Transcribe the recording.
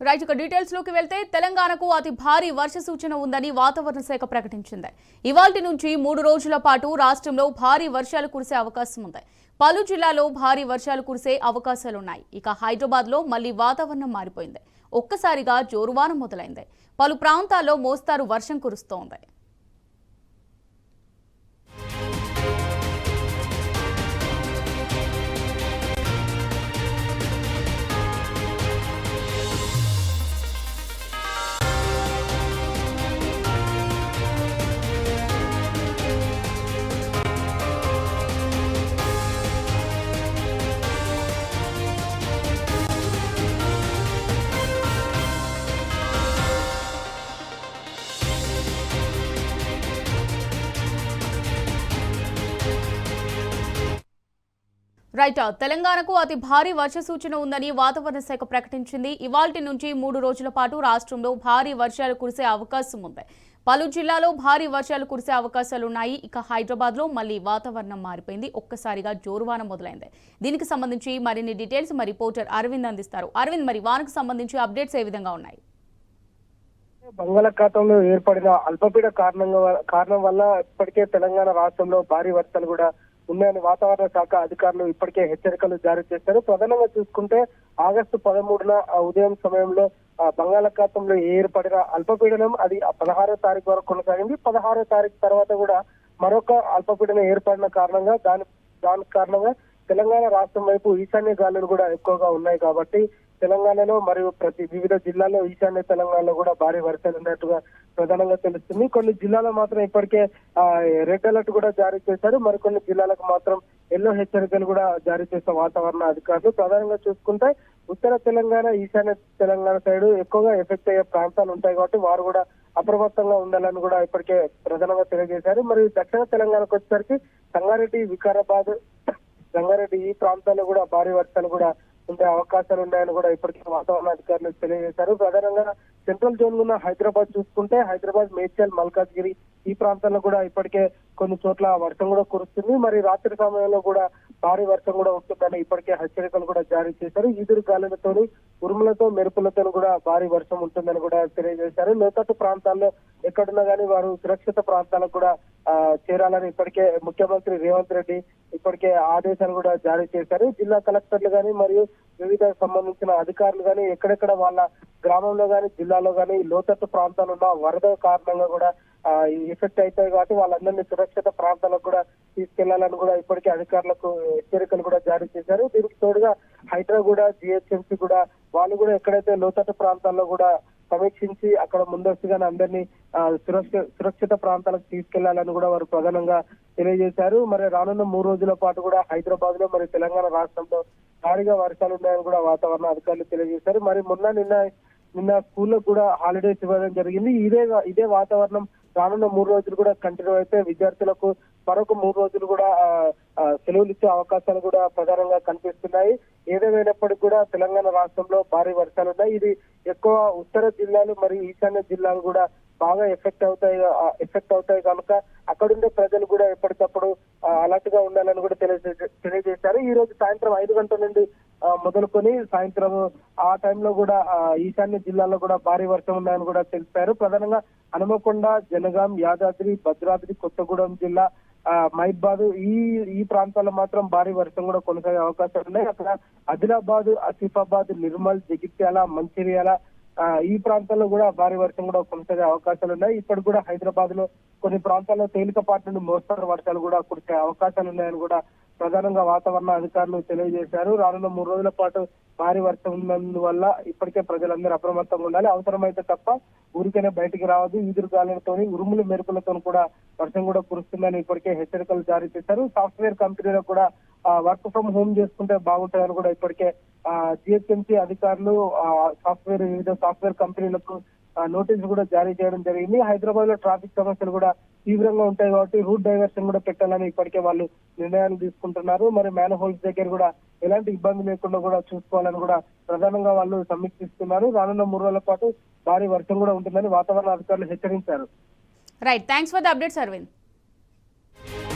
Right, ఇక details లోకి వెళ్తే తెలంగాణకు అతి భారీ వర్ష సూచన ఉందని వాతావరణ శాఖ ప్రకటించింది. ఇవాల్టి నుంచి 3 రోజుల పాటు రాష్ట్రంలో భారీ వర్షాలు కురిసే అవకాశం ఉంది. పలు జిల్లాల్లో భారీ వర్షాలు కురిసే అవకాశాలున్నాయి. ఇక హైదరాబాద్ లో మళ్లీ వాతావరణం మారిపోయింది. ఒక్కసారిగా జోరువాన మొదలైంది. పలు ప్రాంతాల్లో మోస్తారు వర్షం కురుస్తోంది. రైట్, తెలంగాణకు అతి భారీ వర్ష సూచన ఉందని వాతావరణ శాఖ ప్రకటించింది. ఇవాల్టి నుంచి 3 రోజుల పాటు రాష్ట్రంలో భారీ వర్షాలు కురిసే అవకాశం ఉంది. పలు జిల్లాలో భారీ వర్షాలు కురిసే అవకాశాలున్నాయి. ఇక హైదరాబాద్ లో మళ్లీ వాతావరణం మారిపోయింది. ఒక్కసారిగా జోరువాన మొదలైంది. దీనికి సంబంధించి మరిన్ని డీటెయిల్స్ మా రిపోర్టర్ అరవింద్ అందిస్తారు. అరవింద్, మరి వానకు సంబంధించి అప్డేట్స్ ఏ విధంగా ఉన్నాయి? బంగాళాఖాతంలో ఏర్పడిన అల్పపీడ కారణం వల్ల ఇప్పటికే తెలంగాణ రాష్ట్రంలో భారీ వర్షాలు కూడా ఉన్నాయని వాతావరణ శాఖ అధికారులు ఇప్పటికే హెచ్చరికలు జారీ చేశారు. ప్రధానంగా చూసుకుంటే ఆగస్టు 13న ఉదయం సమయంలో బంగాళాఖాతంలో ఏర్పడిన అల్పపీడనం అది 16వ తారీఖు వరకు కొనసాగింది. 16వ తారీఖు తర్వాత కూడా మరొక అల్పపీడనం ఏర్పడిన కారణంగా దాని కారణంగా తెలంగాణ రాష్ట్రం వైపు ఈశాన్య గాలులు కూడా ఎక్కువగా ఉన్నాయి. కాబట్టి తెలంగాణలో మరియు వివిధ జిల్లాల్లో ఈశాన్య తెలంగాణలో కూడా భారీ వర్షాలు ఉన్నట్టుగా ప్రధానంగా తెలుస్తుంది. కొన్ని జిల్లాలో మాత్రం ఇప్పటికే రెడ్ అలర్ట్ కూడా జారీ చేశారు. మరికొన్ని జిల్లాలకు మాత్రం ఎల్లో హెచ్చరికలు కూడా జారీ చేసిన వాతావరణ అధికారులు. ప్రధానంగా చూసుకుంటే ఉత్తర తెలంగాణ, ఈశాన్య తెలంగాణ సైడ్ ఎక్కువగా ఎఫెక్ట్ అయ్యే ప్రాంతాలు ఉంటాయి. కాబట్టి వారు కూడా అప్రమత్తంగా ఉండాలని కూడా ఇప్పటికే ప్రధానంగా తెలియజేశారు. మరియు దక్షిణ తెలంగాణకు వచ్చేసరికి సంగారెడ్డి, వికారాబాద్, రంగారెడ్డి ఈ ప్రాంతాల్లో కూడా భారీ వర్షాలు కూడా ఉండే అవకాశాలు ఉన్నాయని కూడా ఇప్పటికే వాతావరణ అధికారులు తెలియజేశారు. ప్రధానంగా సెంట్రల్ జోన్ ఉన్న హైదరాబాద్ చూసుకుంటే హైదరాబాద్, మేడ్చల్, మల్కాజ్గిరి ఈ ప్రాంతాల్లో కూడా ఇప్పటికే కొన్ని చోట్ల వర్షం కూడా కురుస్తుంది. మరి రాత్రి సమయంలో కూడా భారీ వర్షం కూడా ఉంటుందని ఇప్పటికే హెచ్చరికలు కూడా జారీ చేశారు. ఈదురు గాలులతోని, ఉరుములతో, మెరుపులతో కూడా భారీ వర్షం ఉంటుందని కూడా తెలియజేశారు. లోతట్టు ప్రాంతాల్లో ఎక్కడున్నా కానీ వారు సురక్షిత ప్రాంతాలకు కూడా చేరాలని ఇప్పటికే ముఖ్యమంత్రి రేవంత్ రెడ్డి ఇప్పటికే ఆదేశాలు కూడా జారీ చేశారు. జిల్లా కలెక్టర్లు కానీ మరియు వివిధ సంబంధించిన అధికారులు కానీ ఎక్కడెక్కడ వాళ్ళ గ్రామంలో కానీ జిల్లాలో కానీ లోతట్టు ప్రాంతాలు ఉన్న వరద కారణంగా కూడా ఎఫెక్ట్ అవుతాయి. కాబట్టి వాళ్ళందరినీ సురక్షిత ప్రాంతాలకు కూడా తీసుకెళ్లాలని కూడా ఇప్పటికే అధికారులకు హెచ్చరికలు కూడా జారీ చేశారు. దీనికి తోడుగా హైదరాబాద్, జిహెచ్ఎంసీ కూడా వాళ్ళు కూడా ఎక్కడైతే లోతట్టు ప్రాంతాల్లో కూడా సమీక్షించి అక్కడ ముందస్తుగానే అందరినీ సురక్షిత ప్రాంతాలకు తీసుకెళ్లాలని కూడా వారు ప్రధానంగా తెలియజేశారు. మరి రానున్న 3 రోజుల పాటు కూడా హైదరాబాద్ లో మరి తెలంగాణ రాష్ట్రంలో భారీగా వర్షాలు ఉన్నాయని కూడా వాతావరణ అధికారులు తెలియజేశారు. మరి నిన్న స్కూళ్ళకు కూడా హాలిడేస్ ఇవ్వడం జరిగింది. ఇదే వాతావరణం రానున్న 3 రోజులు కూడా కంటిన్యూ అయితే విద్యార్థులకు మరొక 3 రోజులు కూడా సెలవులు ఇచ్చే అవకాశాలు కూడా ప్రధానంగా కనిపిస్తున్నాయి. ఏదేమైనప్పటికీ కూడా తెలంగాణ రాష్ట్రంలో భారీ వర్షాలు ఉన్నాయి. ఇది ఎక్కువ ఉత్తర జిల్లాలు మరియు ఈశాన్య జిల్లాలు కూడా బాగా ఎఫెక్ట్ అవుతాయి కనుక అక్కడుండే ప్రజలు కూడా ఎప్పటికప్పుడు అలర్ట్ గా ఉండాలని కూడా తెలియజేశారు. ఈ రోజు సాయంత్రం 5 గంటల నుండి మొదలుకొని సాయంత్రం ఆ టైంలో కూడా ఈశాన్య జిల్లాలో కూడా భారీ వర్షం ఉన్నాయని కూడా తెలిపారు. ప్రధానంగా హనుమకొండ, జనగాం, యాదాద్రి, భద్రాద్రి, కొత్తగూడెం జిల్లా, మహిబాద్ ఈ ప్రాంతాల్లో మాత్రం భారీ వర్షం కూడా కొనసాగే అవకాశాలు ఉన్నాయి. అక్కడ ఆదిలాబాద్, ఆసిఫాబాద్, నిర్మల్, జగిత్యాల, మంచిర్యాల ఈ ప్రాంతాల్లో కూడా భారీ వర్షం కూడా కొనసాగే అవకాశాలు ఉన్నాయి. ఇప్పటికి కూడా హైదరాబాద్ లో కొన్ని ప్రాంతాల్లో తేలికపాటి నుండి మోస్తరు వర్షాలు కూడా కురిసే అవకాశాలు ఉన్నాయని కూడా ప్రధానంగా వాతావరణ అధికారులు తెలియజేశారు. రానున్న 3 రోజుల పాటు భారీ వర్షం ఉన్నందువల్ల ఇప్పటికే ప్రజలందరూ అప్రమత్తంగా ఉండాలి. అవసరమైతే తప్ప ఊరికైనా బయటికి రావద్దు. ఈదురు గాలులతో, ఉరుములు మెరుపులతో కూడా వర్షం కూడా కురుస్తుందని ఇప్పటికే హెచ్చరికలు జారీ చేశారు. సాఫ్ట్వేర్ కంపెనీలకు కూడా వర్క్ ఫ్రం హోమ్ చేసుకుంటే బాగుంటుందని కూడా ఇప్పటికే జిహెచ్ఎంసీ అధికారులు వివిధ సాఫ్ట్వేర్ కంపెనీలకు నోటీసులు కూడా జారీ చేయడం జరిగింది. హైదరాబాద్ లో ట్రాఫిక్ సమస్యలు కూడా తీవ్రంగా ఉంటాయి కాబట్టి రూట్ డైవర్షన్ కూడా పెట్టాలని ఇప్పటికే వాళ్ళు నిర్ణయాలు తీసుకుంటున్నారు. మరి మ్యాన్ హోల్స్ దగ్గర కూడా ఎలాంటి ఇబ్బంది లేకుండా కూడా చూసుకోవాలని కూడా ప్రధానంగా వాళ్ళు సమీక్షిస్తున్నారు. రానున్న 3 రోజుల పాటు భారీ వర్షం కూడా ఉంటుందని వాతావరణ అధికారులు హెచ్చరించారు. Right, thanks for the updates Arvind.